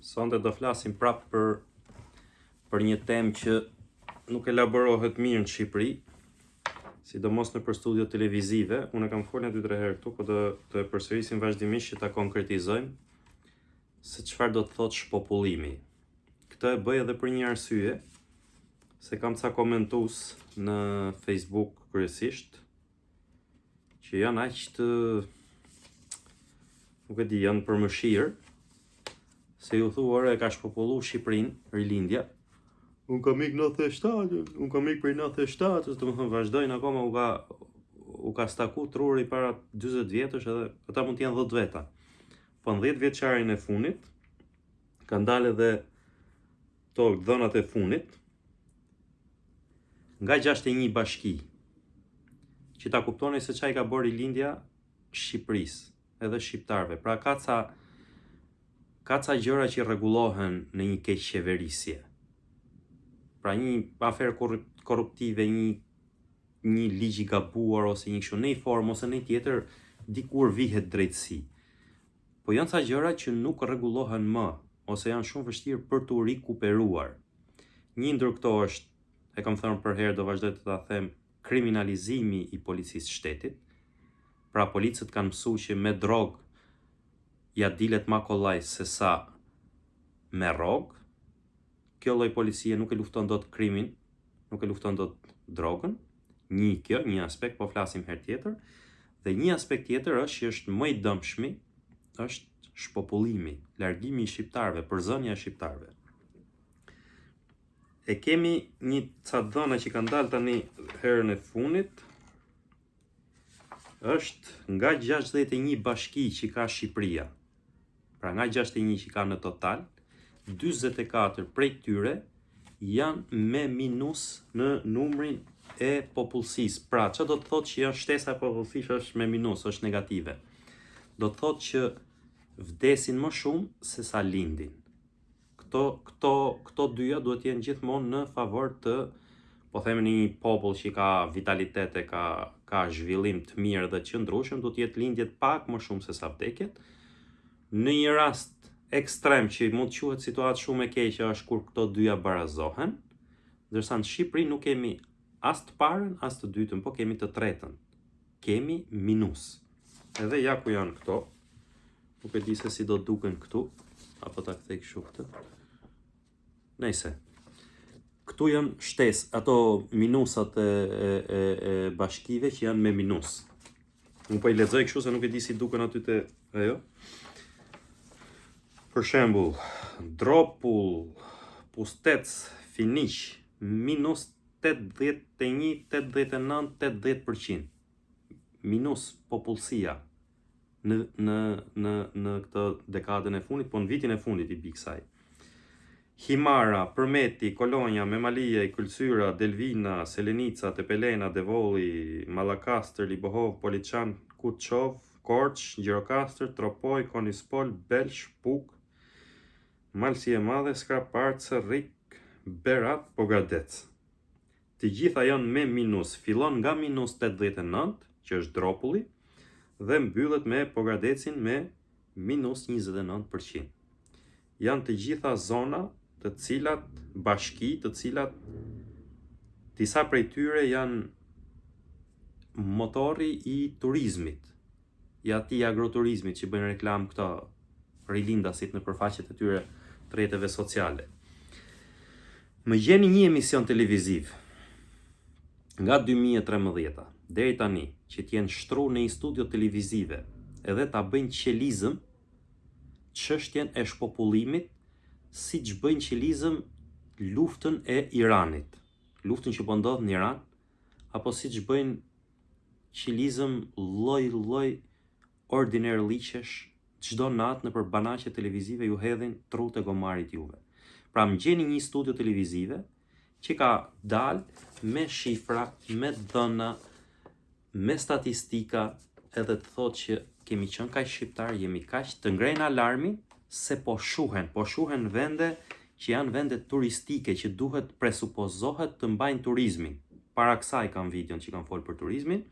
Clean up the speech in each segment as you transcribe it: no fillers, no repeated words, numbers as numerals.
Sonte do flasim prapë për një temë që nuk elaborohet mirë në Shqipëri, sidomos në për studio televizive. Unë kam folur 2-3 herë këtu, po do të përsërisim vazhdimisht që ta konkretizojmë se çfarë do të thotë shpopullimi. Këtë e bëj edhe për një arsye, se kam ca komentues në Facebook kryesisht, që janë aq të, nuk e di, janë për mëshirë, se ju thuar e ka shpopullu Shqipërinë, rilindja. Unë kam ik 97, unë kam ik për 97, të më thënë vazhdojnë akoma u ka staku truri para 20 vjetësh edhe ata mund t'jenë 10 veta. Po në 10 vjeçarin e funit, ka ndalë edhe to dhënat e funit, nga 61 bashki, që ta kuptoni se çai ka bërë rilindja Shqipërisë edhe shqiptarëve. Pra ka ca gjëra që rregullohen në një keqqeverisje. Pra një aferë korruptive, një ligj i gabuar ose një kështu në një formë ose në tjetër dikur vihet drejtësi. Po janë ca gjëra që nuk rregullohen më ose janë shumë vështirë për t'u rikuperuar. Një ndër këto është, e kam thënë për herë, do vazhdoj të ta them, kriminalizimi i policisë shtetit. Pra policët kanë mësuar që me drogë ja dilet ma kollaj se sa me rrogë. Kjo lloj policie nuk e lufton dot krimin, nuk e lufton dot drogën. Një aspekt, po flasim herë tjetër. Dhe një aspekt tjetër është që është më i dëmshmi, është shpopullimi, largimi i shqiptarëve, përzënia e shqiptarëve. E kemi një ca dhëna që kanë dalë tani herën e funit, është nga 61 bashki që ka Shqipëria. Pra nga 61 që ka në total, 44 prej tyre janë me minus në numrin e popullsisë. Pra, që do të thotë që janë shtesa e popullsisë është me minus, është negative. Do të thotë që vdesin më shumë se sa lindin. Këto dyja duhet jenë gjithmonë në favor të, po themi, një popull që ka vitalitet e ka zhvillim të mirë dhe të qëndrueshëm, do të jetë lindjet pak më shumë se sa vdekjet. Në një rast ekstrem që mund të quhet situatë shumë e keqe është kur këto dyja barazohen, ndërsa në Shqipëri nuk kemi as të parën, as të dytën, po kemi të tretën. Kemi minus. Edhe ja ku janë këto. Nuk e di se si do duken këtu, apo ta kthej kështu këtë. Nëse këtu janë shtesë, ato minusat e bashkive që janë me minus. Unë po i lexoj kështu se nuk e di si duken aty te ajo. Për shembull, Dropull, Pustec, Finiq, minus 81, 89, 80%. Minus popullsia në këtë dekadën e fundit, po në vitin e fundit i kësaj. Himara, Përmeti, Kolonja, Memalija, Kulcyra, Delvina, Selenica, Tepelena, Devolli, Mallakastër, Libohov, Poliçan, Kutçov, Korç, Gjirokastër, Tropoj, Konispol, Belsh, Puk, Malsi e Madhe, Skraparcë, Rrik, Berat, Pogradec. Të gjitha janë me minus, fillon nga minus 89, që është Dropulli, dhe mbyllet me Pogradecin me minus 29%. Janë të gjitha zona të cilat bashki, të cilat disa prej tyre janë motori i turizmit, i atij agroturizmit që bëjnë reklam këta rilindasit në përfaqet e tyre të rrjeteve sociale. Më gjeni një emision televiziv nga 2013 deri tani që t'jenë shtruar në një studio televizive edhe ta bëjnë qelizëm çështjen e shpopullimit, siç bëjnë qelizëm luftën e Iranit, luftën që po ndodh në Iran, apo siç bëjnë qelizëm lloj ordinary liqesh, çdo natë nëpër banaqe televizive ju hedhin trut e gomarit juve. Pra më gjeni një studio televizive që ka dalë me shifra, me dhëna, me statistika, edhe të thotë që kemi qenë kaq shqiptar, jemi kaq, të ngrejnë alarmin se po shuhen vende që janë vende turistike që duhet presupozohet të mbajnë turizmin. Para kësaj kam videon që kam folur për turizmin,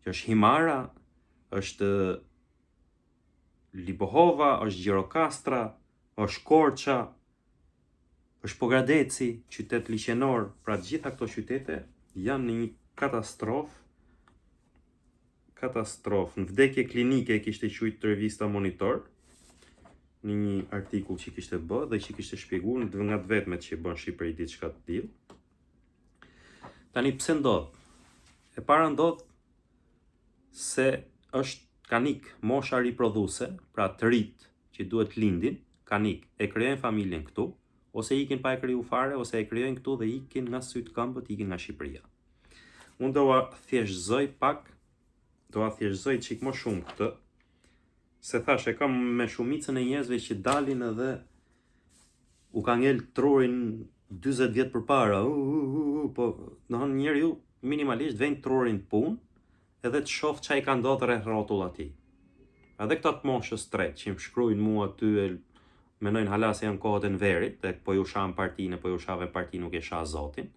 që është Himara, është Libohova, është Gjirokastra, është Korça, është Pogradeci, qytet liqenor, pra gjitha këto qytete janë në një katastrofë. Në vdekje klinike kishte qujtë revista Monitor, në një artikull që kishte bë dhe që kishte shpjeguar nga të vetmet që bën Shqipëri diçka të tillë. Tani pse ndodh? E para ndodh se kanë ik mosha riprodhuese, pra të rit që duhet lindin, kanë ik, e krijojnë familjen këtu, ose ikin pa e kriju fare, ose e krijojnë këtu dhe ikin nga syt këmbët, ikin nga Shqipëria. Unë do a thjeshtëzoj çik më shumë këtë, se thash e kam me shumicën e njerëzve që dalin edhe u ka ngel trurin 40 vjet përpara, po domethënë njeriu minimalisht vjen trurin punë edhe të shoh çai ka ndodhur rreth rrotull atij. Edhe këta të moshës tret që më shkruajnë mua aty, mendojnë hala se janë kohët e Enverit, tek po ju shan partinë, po ju shave partinë, nuk e shah Zotin.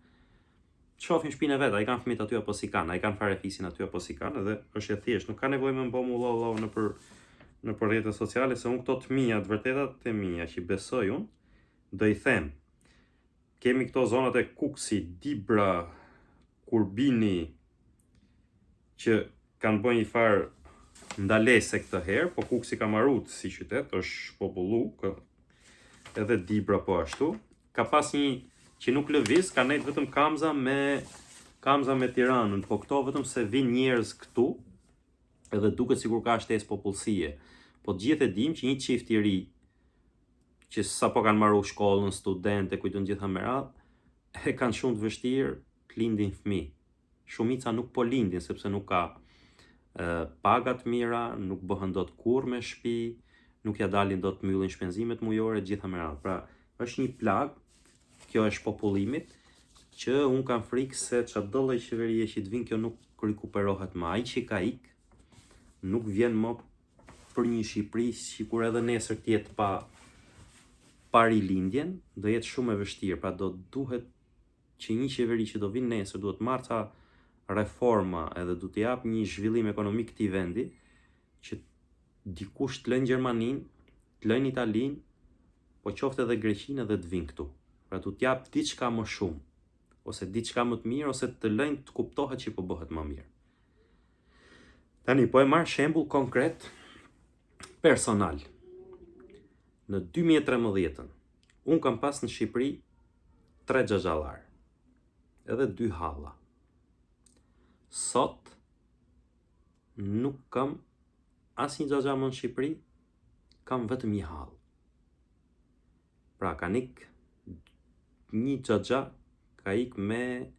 Shohin shpinën e vet, ai kanë fëmijët aty apo si kanë, ai kanë fare fisin aty apo si kanë, edhe është e thjeshtë, nuk ka nevojë më bëmu lollo nëpër rrjetet sociale, se unë këto të mia, të vërtetat të mia që besoj unë, do i them. Kemi këto zonat e Kuksi, Dibra, Kurbini, që kanë bërë një farë ndalese këtë herë, po Kuksi ka marrut si qytet, është popullu, edhe Dibra po ashtu. Ka pas një që nuk lëviz, ka nejtë vetëm Kamza me Tiranën, po këto vetëm se vinë njerëz këtu, edhe duket sikur ka shtesë popullsie. Po të gjithë e dim që një çift i ri, që sapo kanë marrë shkollën, studente, kujtun gjitha me radhë, e kanë shumë të vështirë të lindin fëmijë. Shumica nuk po lindin, sepse nuk ka pagat mira, nuk bëhen dot kurrë me shtëpi, nuk ja dalin dot të mbyllin shpenzimet mujore, gjitha me radhë. Pra, është një plag, kjo është popullimit, që unë kam frikë se çdo lloj qeverie që të vinë kjo nuk rikuperohet më. Ai që ka ik, nuk vjen më për një Shqipëri, sikur edhe nesër të jetë pa rilindjen, do jetë shumë e vështirë. Pra do duhet që një qeveri që do vinë nesër duhet marrë ca reforma edhe du të jap një zhvillim ekonomik këtij vendi, që dikush të lënë Gjermaninë, të lënë Italinë, po qoftë edhe Greqinë edhe të vinë këtu. Pra du të jap diçka më shumë, ose diçka më të mirë, ose të lënë të kuptohet që po bëhet më mirë. Tani, po e marr shembull konkret personal. Në 2013, unë kam pas në Shqipëri 3 xhaxhallar, edhe 2 halla. Sot nuk kam asnjë xhaxha më në Shqipëri, kam vetëm një hall. Pra kanë ik një xhaxha, ka ik me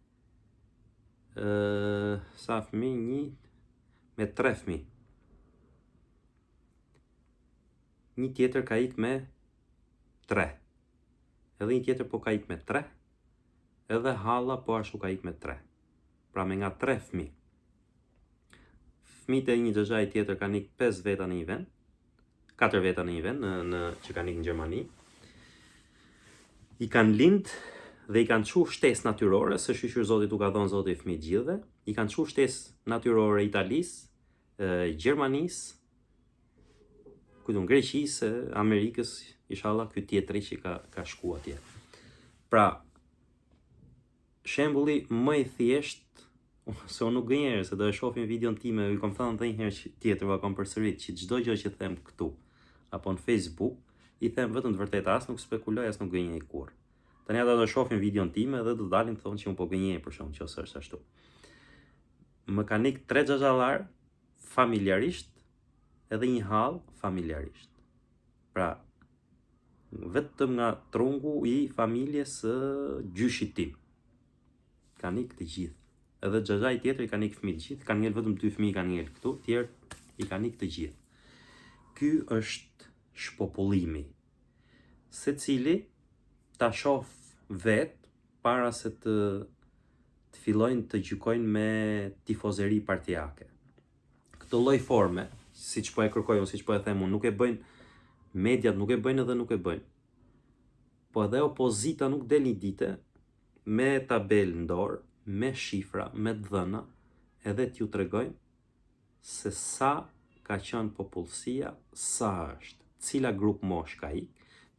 sa fëmijë, me 3 fëmijë. Një tjetër ka ik me 3. Edhe një tjetër po ka ik me 3. Edhe halla po ashtu ka ik me 3. Pra me nga 3 fëmijë. Fëmijët e një xhaxhai tjetër kanë ik 5 veta në një vend, 4 veta në një vend që kanë ik në Gjermani. I kanë lind dhe i kanë çu shtesë natyrore, se shqyqyr Zoti u ka dhënë Zoti fëmijë gjithëve. I kanë çu shtesë natyrore Italisë, Gjermanisë, kujtun Greqisë, Amerikës, inshallah ky tjetri që ka shku atje. Pra, shembulli më i thjesht, se unë nuk gënjerë, se do e shohim videon time, ju kam thënë edhe një herë tjetër, va kam përsërit, që çdo gjë që them këtu, apo në Facebook, i them vetëm të vërtetë, as nuk spekuloj, as nuk gënjej kurrë. Tani ata do shohin videon time dhe do dalin të thonë që unë po gënjej për shkak nëse është ashtu. Më kanë ik 3 xhaxhallar familjarisht, edhe një hall familjarisht. Pra, vetëm nga trungu i familjes së gjyshit tim. Kanë ik të gjithë. Edhe xhaxhai tjetër i kanë ik fëmijë të gjithë, kanë ngel vetëm 2 fëmijë kanë ngel këtu, tjerë i kanë ik të gjithë. Ky është shpopullimi. Secili ta shoh vet para se të fillojnë të gjykojnë me tifozeri partijake. Këtë lloj forme, siç po e kërkoj unë, siç po e them unë, nuk e bëjnë mediat, nuk e bëjnë edhe nuk e bëjnë. Po edhe opozita nuk del një dite me tabelë në dorë, me shifra, me dhëna, edhe t'ju tregojnë se sa ka qenë popullsia, sa është, cila grup mosh ka ik,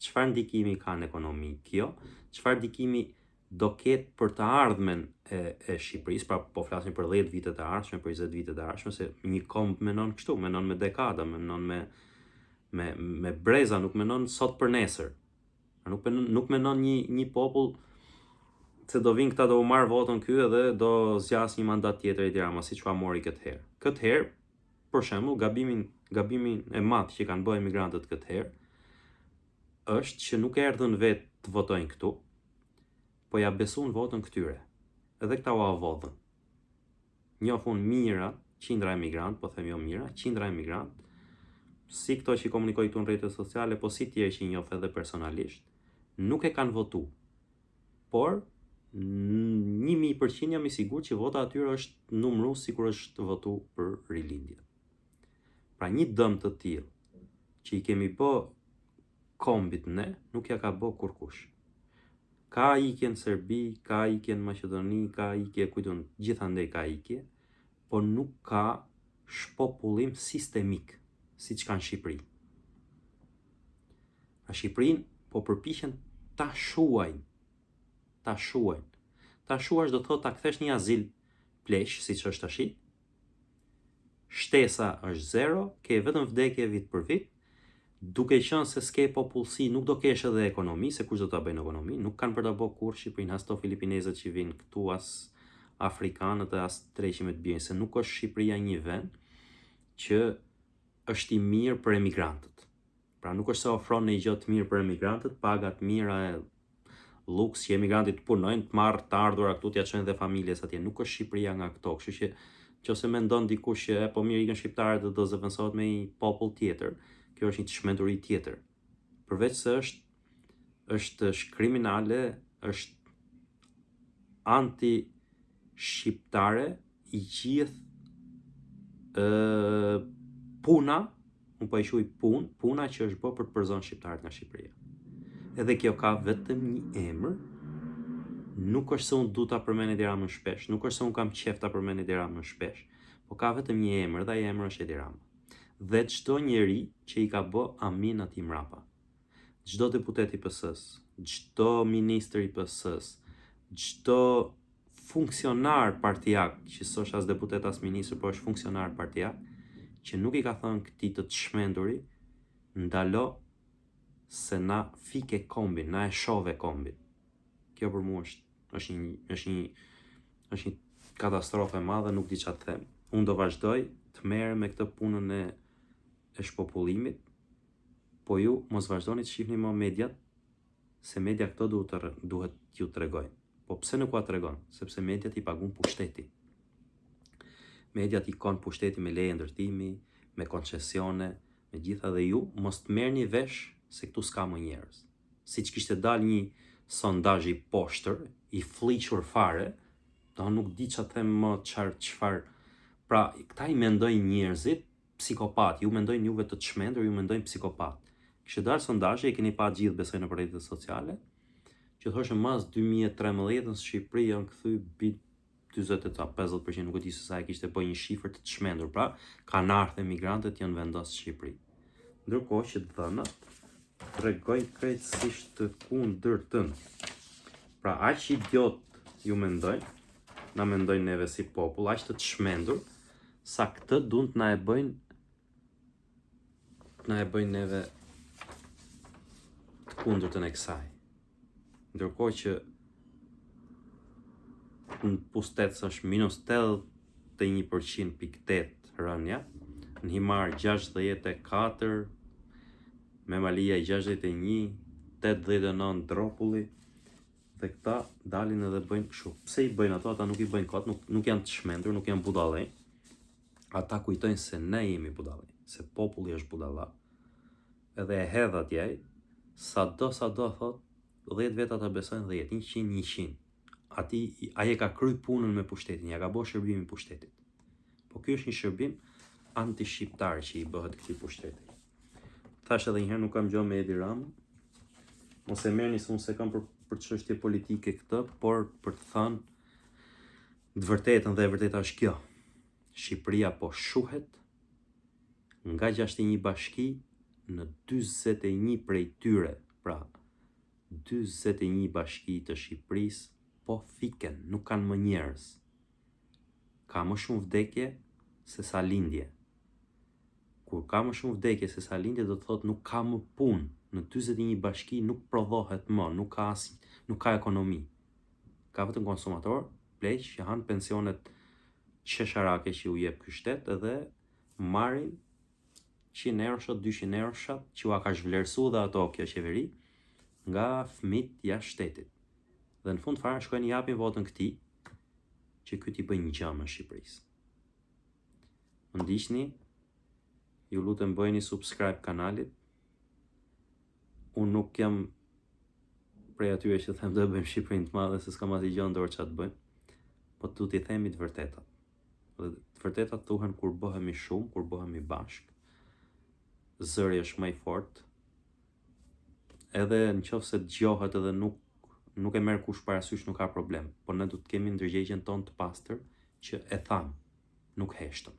Çfarë ndikimi ka në ekonomi kjo? Çfarë ndikimi do ketë për të ardhmen e Shqipërisë, pra po flasim për 10 vite të ardhshme, për 20 vite të ardhshme, se një komb menon kështu, menon me dekada, menon me breza, nuk menon sot për nesër. Nuk menon një popull se do vinë këta do u marr votën ky edhe do zgjas një mandat tjetër Edi Rama, siç mori këtë herë. Këtë herë, për shembull, gabimin e madh që kanë bërë emigrantët këtë herë është që nuk erdhën vetë të votojnë këtu, po ja besuan votën këtyre. Edhe këta u avodhën. Njohun mira, qindra emigrant, po them jo mira, qindra emigrant, si këto që komunikoj këtu në rrjetet sociale, po si tjerë që njoh edhe personalisht, nuk e kanë votu. Por 1000% jam i sigurt që vota atyre është numëruar sikur është votu për rilindje. Pra një dëm të tillë që i kemi bë kombit ne, nuk ja ka bë kurkush. Ka ikje në Serbi, ka ikje në Maqedoni, ka ikje kujtun, gjithandej ka ikje, por nuk ka shpopullim sistemik, siç ka në Shqipëri. Në Shqipërinë po përpiqen ta shuajnë. Ta shuash do të thotë ta kthesh një azil pleq, siç është tash. Shtesa është 0, ke vetëm vdekje vit për vit, duke qenë se s'ke popullsi, nuk do kesh edhe ekonomi, se kush do ta bëjnë ekonomi, nuk kanë për ta bërë kurrë Shqipërinë, as to filipinezët që vinë këtu, as afrikanët e as treqimet bjerë, se nuk është Shqipëria një vend që është i mirë për emigrantët. Pra nuk është se ofron një gjë të mirë për emigrantët, pagat mira e luks që emigrantit punojnë, të marrë të ardhura këtu, t'ja çojnë dhe familjes atje. Nuk është Shqipëria nga këto, kështu që nëse mendon dikush që po mirë ikën shqiptarët dhe do zëvendësohet me një popull tjetër, kjo është një çmenduri tjetër. Përveç se është kriminale, është anti-shqiptare i gjithë puna, unë po e quaj puna që është bërë për të përzon shqiptarët nga Shqipëria. Edhe kjo ka vetëm një emër, nuk është se unë du ta përmend Edi Ramën shpesh, nuk është se unë kam qef ta përmend Edi Ramën shpesh, po ka vetëm një emër dhe ai emër është Edi Rama. Dhe çdo njeri që i ka bë amin atij mrapa, çdo deputet i PS-s, çdo ministër i PS-s, çdo funksionar partijak, që s'është as deputet as ministër, por është funksionar partijak, që nuk i ka thënë këtij të çmenduri, ndalo se na fike kombin, na e shove kombin. Kjo për mua është një katastrofë e madhe, nuk di çfarë të them. Unë do vazhdoj të merrem me këtë punën e shpopullimit, po ju mos vazhdoni të shihni më mediat, se media këto duhet t'ju tregojnë. Po pse nuk ua tregon? Sepse mediat i pagun pushteti. Mediat i kon pushteti me leje ndërtimi, me koncesione, me gjitha, dhe ju mos të merrni vesh se këtu s'ka më njerëz. Siç kishte dalë një sondazh i poshtër, i fliqur fare, do nuk di ç'a them më çfarë. Pra, këta i mendojnë njerëzit psikopat, ju mendojnë juve të çmendur, ju mendojnë psikopat. Kishte dalë sondazhe, e keni pa gjithë besoj në rrjetet sociale, që thoshte mas 2013 në Shqipëri janë kthy bit 40-50%, nuk e di se sa e kishte bëj një shifër të çmendur. Pra, kanë ardhur emigrantët, janë vendosur në Shqipëri. Ndërkohë që dhënat tregojnë krejtësisht të kundërtën. Pra, aq idiot ju mendojnë, na mendojnë neve si popull, aq të çmendur, sa këtë duan të na e bëjnë neve të kundërtën e kësaj. Ndërkohë që në pustet është minus 81.8 rënja, në Himar 64, me Malia 61, 89 Dropulli, dhe këta dalin edhe bëjnë kështu. Pse i bëjnë ato? Ata nuk i bëjnë kot, nuk janë të shmendur, nuk janë budallë. Ata kujtojnë se ne jemi budallë, se populli është budalla. Edhe e hedh atje, sado thot, 10 veta ta besojnë 10, 100. Ai e ka kry punën me pushtetin, ja ka bërë shërbimin pushtetit. Po ky është një shërbim anti-shqiptar që i bëhet këtij pushteti. Thash edhe një herë, nuk kam gjë me Edi Ramën. Mos e merrni se unë se kam për çështje politike këtë, por për të thënë të vërtetën, dhe e vërteta është kjo. Shqipëria po shuhet nga 61 bashki, në 41 prej tyre, Pra, 41 bashki të Shqipërisë po fiken, nuk kanë më njerëz. Ka më shumë vdekje se sa lindje. Kur ka më shumë vdekje se sa lindje, do të thotë nuk ka më punë. Në 41 bashki nuk prodhohet më, nuk ka ekonomi. Ka vetëm konsumator, pleq që hanë pensionet qesharake që u jep ky shtet edhe marrin 100 euro shat, 200 euro shat, që ua ka zhvlerësu dhe ato kjo qeveri, nga fëmit jashtë shtetit. Dhe në fund fare shkojnë japin votën këtij, që ky t'i bëj një gjë në Shqipërisë. Më ndiqni, ju lutem bëjeni subscribe kanalit. Unë nuk jam prej atyre që them do bëjmë Shqipërinë të madhe, se s'kam asnjë gjë në dorë ç'a të bëjmë, po tu t'i themi të vërtetat. Dhe të vërtetat thuhen kur bëhemi shumë, kur bëhemi bashkë. Zëri është më i fortë. Edhe nëse dëgjohet edhe nuk e merr kush parasysh, nuk ka problem, por ne do të kemi ndërgjegjën tonë të pastër që e tham, nuk heshtëm.